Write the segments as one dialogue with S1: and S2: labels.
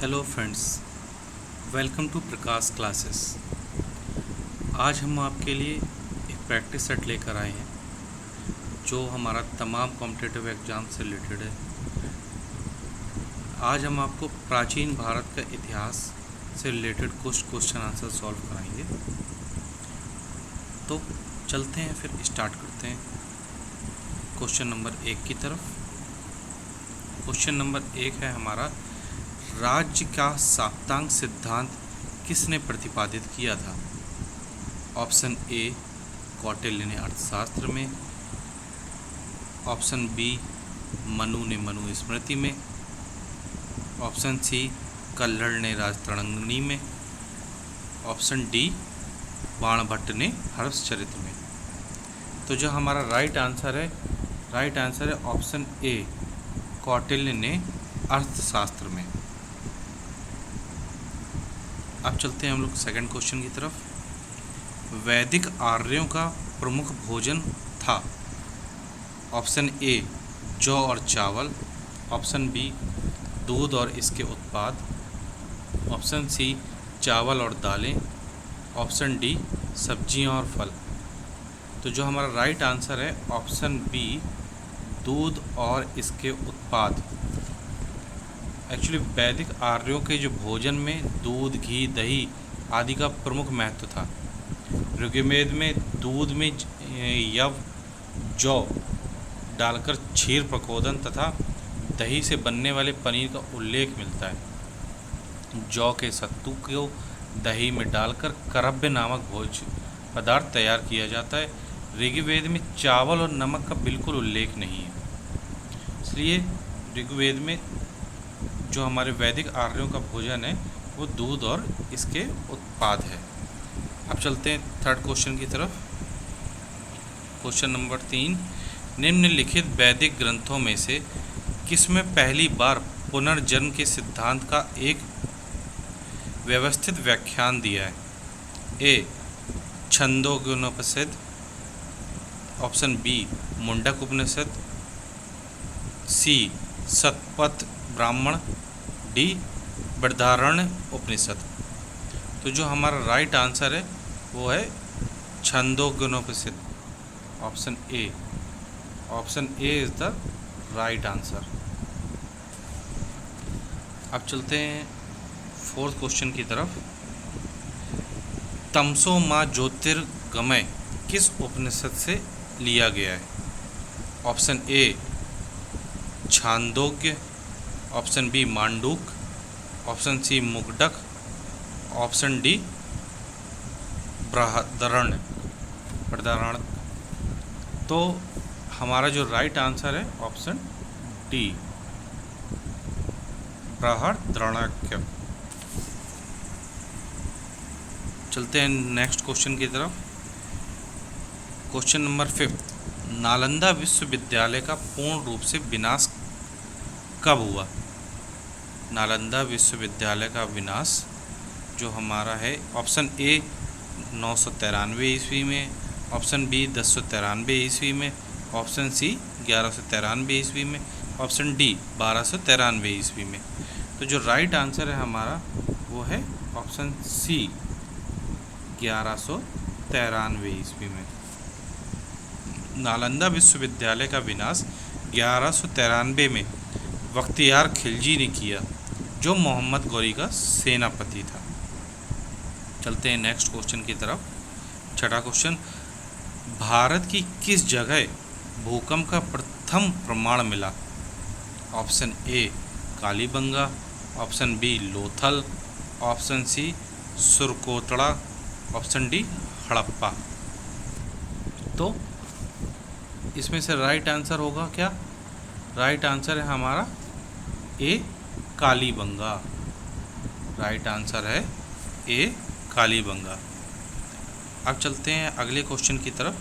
S1: Hello friends, welcome to Prakash classes. आज हम आपके लिए एक प्रैक्टिस सेट लेकर आए हैं जो हमारा तमाम कॉम्पिटिटिव एग्ज़ाम से रिलेटेड है। आज हम आपको प्राचीन भारत का इतिहास से रिलेटेड कुछ क्वेश्चन आंसर सॉल्व कराएंगे। तो चलते हैं, फिर स्टार्ट करते हैं क्वेश्चन नंबर 1 की तरफ। क्वेश्चन नंबर 1 है हमारा, राज्य का साप्तांग सिद्धांत किसने प्रतिपादित किया था? ऑप्शन ए कौटिल्य ने अर्थशास्त्र में, ऑप्शन बी मनु ने मनुस्मृति में, ऑप्शन सी कल्हड़ ने राजतरंगिणी में, ऑप्शन डी बाणभट्ट ने हर्षचरित में। तो जो हमारा राइट आंसर है ऑप्शन ए कौटिल्य ने अर्थशास्त्र में। अब चलते हैं हम लोग सेकंड क्वेश्चन की तरफ। वैदिक आर्यों का प्रमुख भोजन था? ऑप्शन ए जौ और चावल, ऑप्शन बी दूध और इसके उत्पाद, ऑप्शन सी चावल और दालें, ऑप्शन डी सब्जियां और फल। तो जो हमारा राइट आंसर है ऑप्शन बी दूध और इसके उत्पाद। एक्चुअली वैदिक आर्यों के जो भोजन में दूध, घी, दही आदि का प्रमुख महत्व था। ऋग्वेद में दूध में यव, जौ डालकर क्षीर प्रकोदन तथा दही से बनने वाले पनीर का उल्लेख मिलता है। जौ के सत्तू को दही में डालकर करब्य नामक भोज पदार्थ तैयार किया जाता है। ऋग्वेद में चावल और नमक का बिल्कुल उल्लेख नहीं है, इसलिए ऋग्वेद में जो हमारे वैदिक आर्यों का भोजन है वो दूध और इसके उत्पाद है। अब चलते हैं थर्ड क्वेश्चन की तरफ। क्वेश्चन नंबर 3, निम्नलिखित वैदिक ग्रंथों में से किसमें पहली बार पुनर्जन्म के सिद्धांत का एक व्यवस्थित व्याख्यान दिया है? ए छंदोग्योपनिषद, ऑप्शन बी मुंडक उपनिषद, सी शतपथ ब्राह्मण, डी बृहदारण्य उपनिषद। तो जो हमारा राइट आंसर है वो है Chandogyopanishad, option A. Option A is the right answer. अब चलते हैं फोर्थ क्वेश्चन की तरफ। तमसो मा ज्योतिर्गमय किस उपनिषद से लिया गया है? Option A Chandogya, option B Manduka, option C Mundaka, option D Brihadaranya. तो हमारा जो राइट आंसर है ऑप्शन डी बृहदारण्य। चलते हैं नेक्स्ट क्वेश्चन की तरफ। क्वेश्चन नंबर 5, नालंदा विश्वविद्यालय का पूर्ण रूप से विनाश कब हुआ? नालंदा विश्वविद्यालय का विनाश जो हमारा है ऑप्शन ए 993 ईस्वी में, ऑप्शन बी 1093 ईस्वी में, ऑप्शन सी 1193 ईस्वी में, ऑप्शन डी 1293 ईस्वी में। तो जो राइट आंसर है हमारा वो है ऑप्शन सी 1193 ईस्वी में। नालंदा विश्वविद्यालय का विनाश 1193 में बख्तियार खिलजी ने किया, जो मोहम्मद गौरी का सेनापति था। चलते हैं नेक्स्ट क्वेश्चन की तरफ। छठा क्वेश्चन, भारत की किस जगह भूकंप का प्रथम प्रमाण मिला? Option A Kalibanga, option B Lothal, option C Surkotada, option D Harappa. तो इसमें से राइट आंसर होगा क्या? राइट आंसर है हमारा ए कालीबंगा। राइट आंसर है ए कालीबंगा। अब चलते हैं अगले क्वेश्चन की तरफ।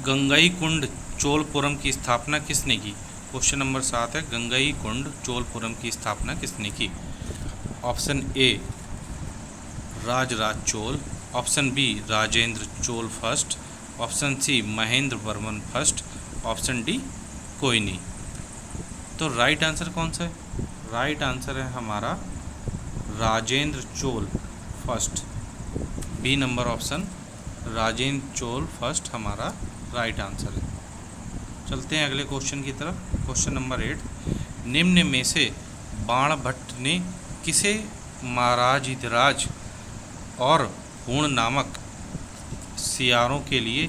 S1: गंगईकुंड चोलपुरम की स्थापना किसने की? क्वेश्चन नंबर 7 है, गंगईकुंड चोलपुरम की स्थापना किसने की? Option A Rajaraja Chola, option B Rajendra Chola first, option C Mahendra Varman first, option D कोई नहीं। तो राइट आंसर कौन सा है? राइट आंसर है हमारा Rajendra Chola first. B number option Rajendra Chola first हमारा राइट आंसर है। चलते हैं अगले क्वेश्चन की तरफ। क्वेश्चन नंबर 8, निम्न में से बाणभट्ट ने किसे महाराजाधिराज और हूण नामक सियारों के लिए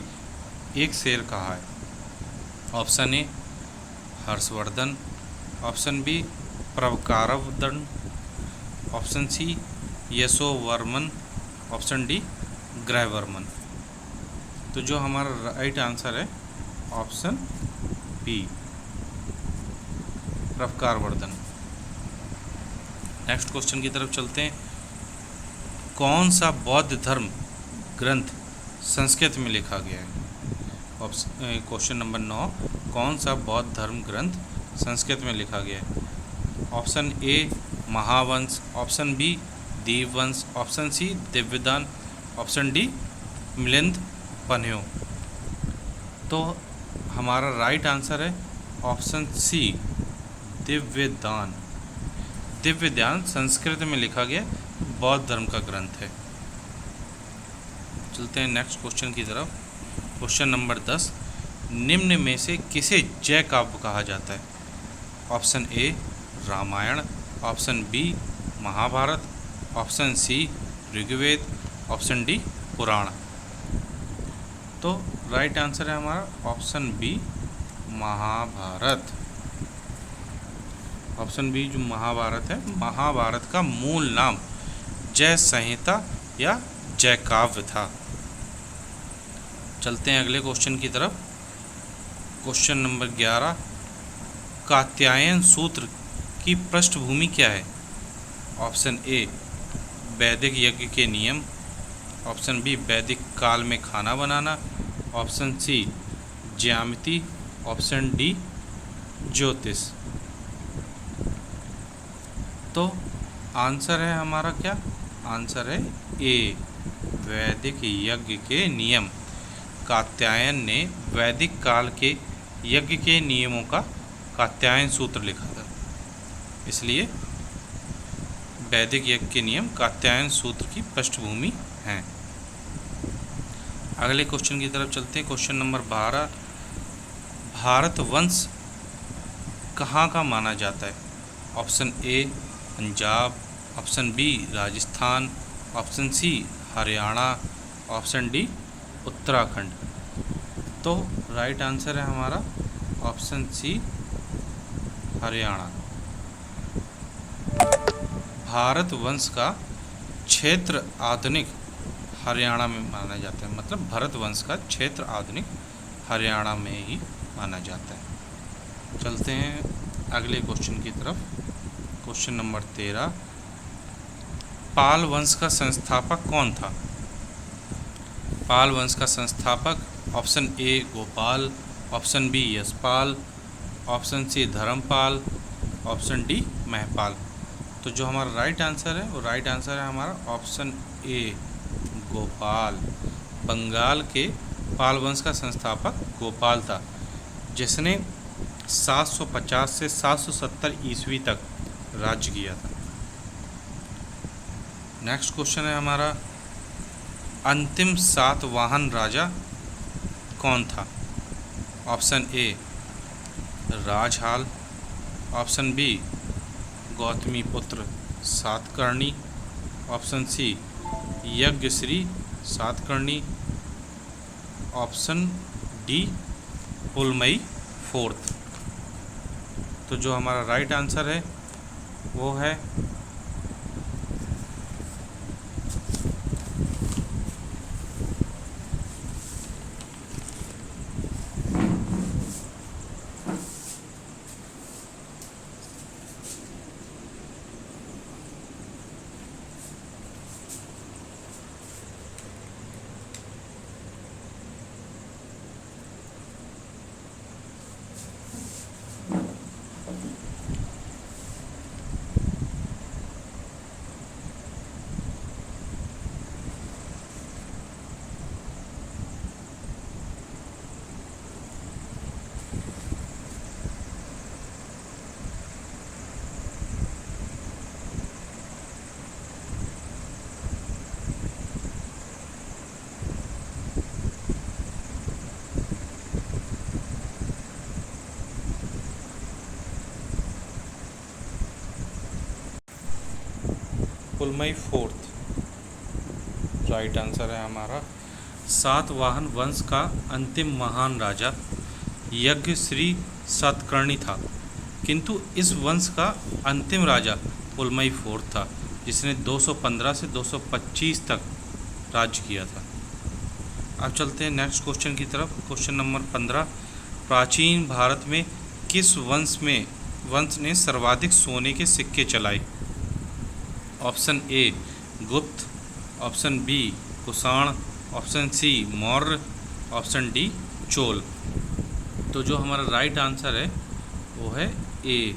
S1: एक शेर कहा है? Option A Harshvardhan, option B Prabhakarvardhan, option C Yashovarman, option D Grahavarman. तो जो हमारा राइट आंसर है option B Prabhakarvardhan. Next question की तरफ चलते हैं। कौन सा बौद्ध धर्म ग्रंथ संस्कृत में लिखा गया है? क्वेश्चन नंबर 9, कौन सा बौद्ध धर्म ग्रंथ संस्कृत में लिखा गया है? Option A Mahavamsa, option B Dipavamsa, option C Divyadan, option D Milinda Panho. तो हमारा राइट आंसर है ऑप्शन सी दिव्यदान। दिव्यदान संस्कृत में लिखा गया बौद्ध धर्म का ग्रंथ है। चलते हैं नेक्स्ट क्वेश्चन की तरफ। क्वेश्चन नंबर 10, निम्न में से किसे जय काव्य कहा जाता है? Option A Ramayana, option B Mahabharata, option C Rigveda, option D Purana. तो राइट आंसर है हमारा option B Mahabharata. Option B जो महाभारत है, महाभारत का मूल नाम जय संहिता या जय काव्य था। चलते हैं अगले क्वेश्चन की तरफ। क्वेश्चन नंबर 11, कात्यायन सूत्र की पृष्ठभूमि क्या है? ऑप्शन ए वैदिक यज्ञ के नियम, ऑप्शन बी वैदिक काल में खाना बनाना, ऑप्शन सी ज्यामिति, ऑप्शन डी ज्योतिष। तो आंसर है हमारा क्या? आंसर है ए वैदिक यज्ञ के नियम। कात्यायन ने वैदिक काल के यज्ञ के नियमों का कात्यायन सूत्र लिखा था, इसलिए वैदिक यज्ञ के नियम कात्यायन सूत्र की पृष्ठभूमि हैं। अगले क्वेश्चन की तरफ चलते हैं। क्वेश्चन नंबर 12, भारतवंश कहाँ का माना जाता है? Option A Punjab, option B Rajasthan, option C Haryana, option D Uttarakhand. तो राइट आंसर है हमारा ऑप्शन सी हरियाणा। भारतवंश का क्षेत्र आधुनिक हरियाणा में माना जाता है, मतलब भरतवंश का क्षेत्र आधुनिक हरियाणा में ही माना जाता है। चलते हैं अगले क्वेश्चन की तरफ। क्वेश्चन नंबर 13, पाल वंश का संस्थापक कौन था? पाल वंश का संस्थापक option A Gopal, option B Yashpal, option C Dharmapal, option D Mahipal. तो जो हमारा राइट आंसर है वो राइट आंसर है हमारा ऑप्शन ए गोपाल। बंगाल के पाल वंश का संस्थापक गोपाल था, जिसने 750 से 770 ईस्वी तक राज्य किया था। नेक्स्ट क्वेश्चन है हमारा, अंतिम सातवाहन राजा कौन था? Option A Rajhal, option B Gautamiputra Satakarni, option C Yajnashri Satakarni, option D Pulumai fourth. तो जो हमारा राइट आंसर है वो है पुलमई फोर्थ राइट आंसर है हमारा। सातवाहन वंश का अंतिम महान राजा यज्ञ श्री सातकर्णी था, किंतु इस वंश का अंतिम राजा पुलमई फोर्थ था, जिसने 215 से 225 तक राज्य किया था। अब चलते हैं नेक्स्ट क्वेश्चन की तरफ। क्वेश्चन नंबर 15, प्राचीन भारत में किस वंश ने सर्वाधिक सोने के सिक्के चलाए? Option A Gupta, option B Kushan, option C Maurya, option D Chola. तो जो हमारा राइट आंसर है वो है ए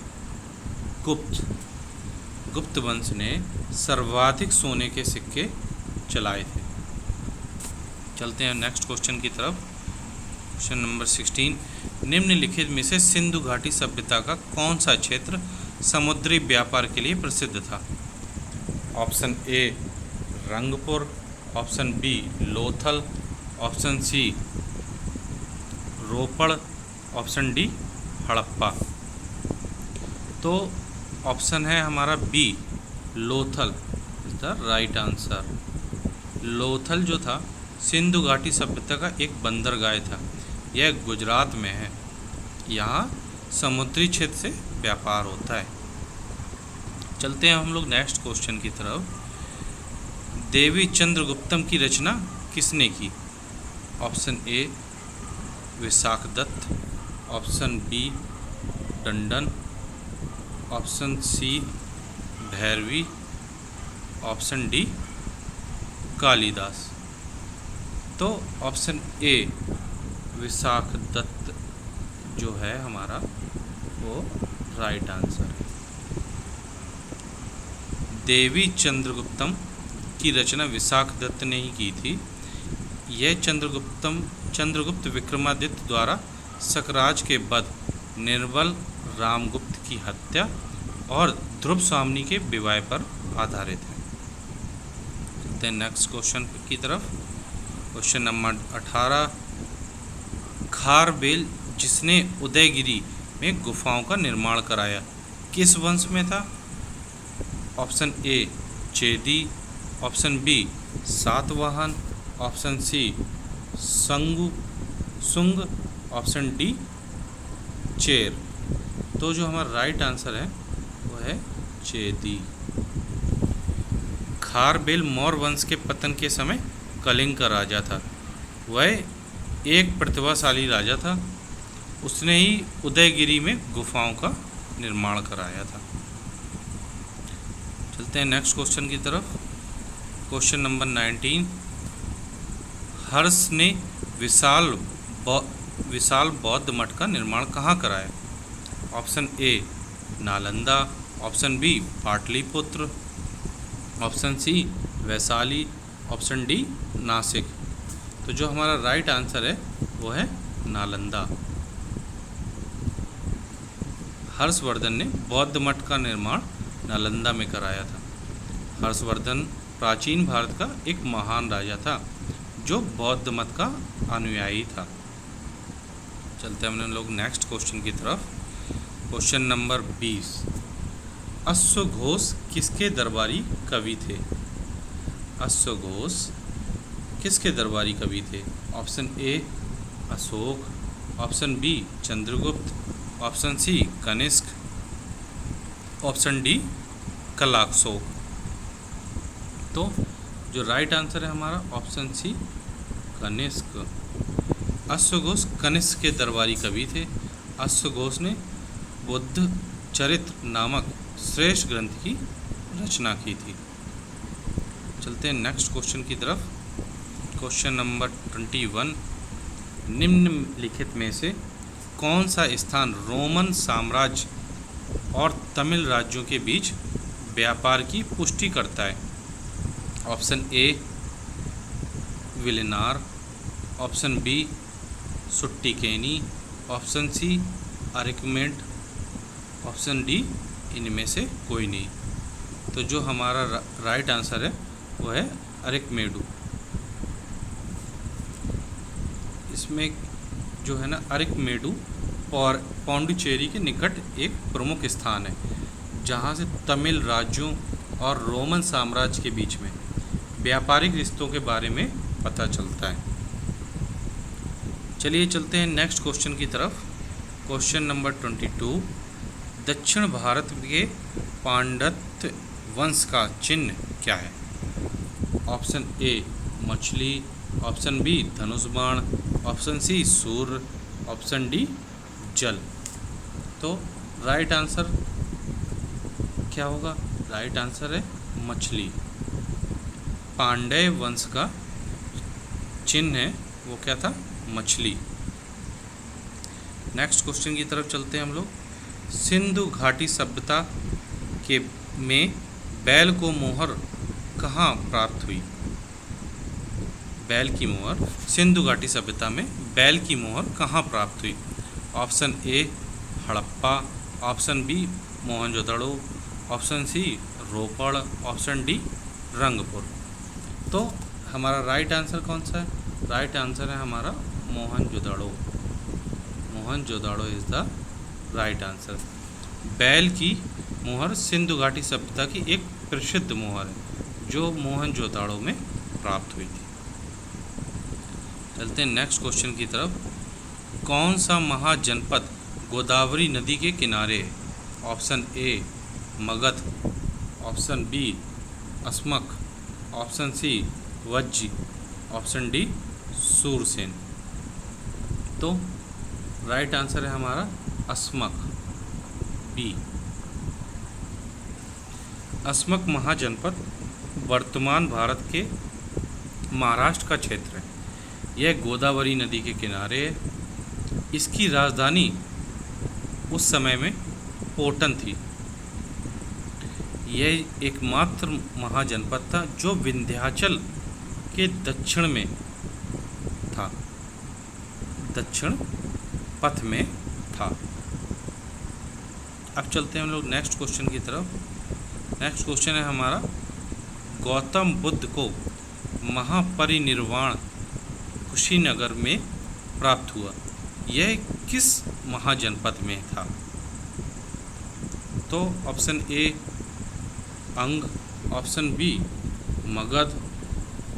S1: गुप्त वंश ने सर्वाधिक सोने के सिक्के चलाए थे। चलते हैं नेक्स्ट क्वेश्चन की तरफ। क्वेश्चन नंबर 16, निम्नलिखित में से सिंधु घाटी सभ्यता का कौन सा क्षेत्र समुद्री व्यापार के लिए प्रसिद्ध था? Option A Rangpur, option B Lothal, option C Ropar, option D Harappa. तो ऑप्शन है हमारा B Lothal is the right answer. Lothal जो था सिंधु घाटी सभ्यता का एक बंदरगाह था। यह गुजरात में है। यहाँ समुद्री क्षेत्र से व्यापार होता है। चलते हैं हम लोग नेक्स्ट क्वेश्चन की तरफ। देवी चंद्रगुप्तम की रचना किसने की? Option A Vishakhadatta, option B Tandon, option C Bhairavi, option D Kalidas. तो ऑप्शन ए विशाखदत्त जो है हमारा वो राइट आंसर है। देवी चंद्रगुप्तम की रचना विशाखदत्त ने ही की थी। यह चंद्रगुप्त विक्रमादित्य द्वारा सकराज के वध, निर्बल रामगुप्त की हत्या और ध्रुव स्वामिनी के विवाह पर आधारित है। चलते हैं नेक्स्ट क्वेश्चन की तरफ। क्वेश्चन नंबर 18, खारबेल जिसने उदयगिरी में गुफाओं का निर्माण कराया किस वंश में था? Option A Chedi, option B Satavahana, option C Sunga, option D chair. तो जो हमारा राइट आंसर है वो है चेदी। खारबेल मौर्य वंश के पतन के समय कलिंग का राजा था। वह एक प्रतिभाशाली राजा था। उसने ही उदयगिरी में गुफाओं का निर्माण कराया था। चलते हैं नेक्स्ट क्वेश्चन की तरफ। क्वेश्चन नंबर 19, हर्ष ने विशाल बौद्ध मठ का निर्माण कहाँ कराया? Option A Nalanda, option B Pataliputra, option C Vaishali, option D Nashik. तो जो हमारा राइट आंसर है वो है नालंदा। हर्षवर्धन ने बौद्ध मठ का निर्माण नालंदा में कराया था। हर्षवर्धन प्राचीन भारत का एक महान राजा था जो बौद्ध मत का अनुयायी था। चलते हैं हम लोग नेक्स्ट क्वेश्चन की तरफ। क्वेश्चन नंबर 20, अश्वघोष किसके दरबारी कवि थे? अश्वघोष किसके दरबारी कवि थे? Option A Ashoka, option B Chandragupta, option C Kanishka, option D Kalashoka. तो जो राइट आंसर है हमारा ऑप्शन सी कनिष्क। अश्वघोष कनिष्क के दरबारी कवि थे। अश्वघोष ने बुद्ध चरित्र नामक श्रेष्ठ ग्रंथ की रचना की थी। चलते हैं नेक्स्ट क्वेश्चन की तरफ। क्वेश्चन नंबर 21, निम्नलिखित में से कौन सा स्थान रोमन साम्राज्य और तमिल राज्यों के बीच व्यापार की पुष्टि करता है? ऑप्शन ए विलेनार, ऑप्शन बी सुट्टिकेनी, ऑप्शन सी अरिकमेंट, ऑप्शन डी इनमें से कोई नहीं। तो जो हमारा राइट आंसर है वो है अरिकमेडू। इसमें जो है ना अरिकमेडू और पौंडुचेरी के निकट एक प्रमुख स्थान है जहाँ से तमिल राज्यों और रोमन साम्राज्य के बीच में व्यापारिक रिश्तों के बारे में पता चलता है। चलिए चलते हैं नेक्स्ट क्वेश्चन की तरफ। क्वेश्चन नंबर 22, दक्षिण भारत के पांड्य वंश का चिन्ह क्या है? ऑप्शन ए मछली, ऑप्शन बी धनुष बाण, ऑप्शन सी सूर्य, ऑप्शन डी जल। तो राइट आंसर क्या होगा? राइट आंसर है मछली। पांड्य वंश का चिन्ह है वो क्या था? मछली। नेक्स्ट क्वेश्चन की तरफ चलते हैं हम लोग। सिंधु घाटी सभ्यता के में बैल को मोहर कहाँ प्राप्त हुई? बैल की मोहर, सिंधु घाटी सभ्यता में बैल की मोहर कहाँ प्राप्त हुई? Option A Harappa, option B Mohenjodaro, option C Ropar, option D Rangpur. तो हमारा राइट आंसर कौन सा है? राइट आंसर है हमारा Mohenjodaro. Mohenjodaro is the right answer. बैल की मोहर सिंधु घाटी सभ्यता की एक प्रसिद्ध मोहर है जो मोहनजोदड़ो में प्राप्त हुई थी। चलते हैं नेक्स्ट क्वेश्चन की तरफ। कौन सा महाजनपद गोदावरी नदी के किनारे है? Option A Magadha, option B Asmaka, option C Vajji, option D Surasena. तो राइट आंसर है हमारा अस्मक, बी। अस्मक महाजनपद वर्तमान भारत के महाराष्ट्र का क्षेत्र है। यह गोदावरी नदी के किनारे है। इसकी राजधानी उस समय में पोटन थी। यह एकमात्र महाजनपद था जो विंध्याचल के दक्षिण में था, दक्षिण पथ में था। अब चलते हैं हम लोग नेक्स्ट क्वेश्चन की तरफ। नेक्स्ट क्वेश्चन है हमारा, गौतम बुद्ध को महापरिनिर्वाण कुशीनगर में प्राप्त हुआ, यह किस महाजनपद में था? तो option A Anga, option B Magadha,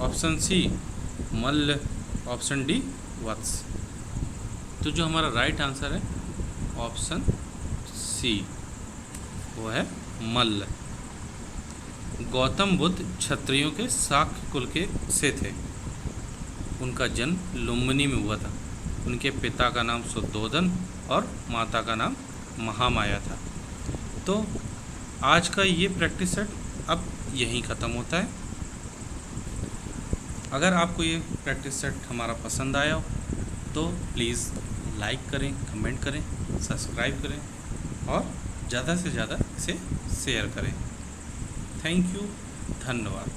S1: option C Malla, option D Vatsa. तो जो हमारा राइट आंसर है ऑप्शन सी, वो है मल्ल। गौतम बुद्ध क्षत्रियों के शाक्य कुल के से थे। उनका जन्म लुम्बिनी में हुआ था। उनके पिता का नाम शुद्धोधन और माता का नाम महामाया था। तो आज का ये प्रैक्टिस सेट अब यहीं ख़त्म होता है। अगर आपको ये प्रैक्टिस सेट हमारा पसंद आया हो तो प्लीज़ लाइक करें, कमेंट करें, सब्सक्राइब करें और ज़्यादा से ज़्यादा इसे शेयर करें। थैंक यू, धन्यवाद।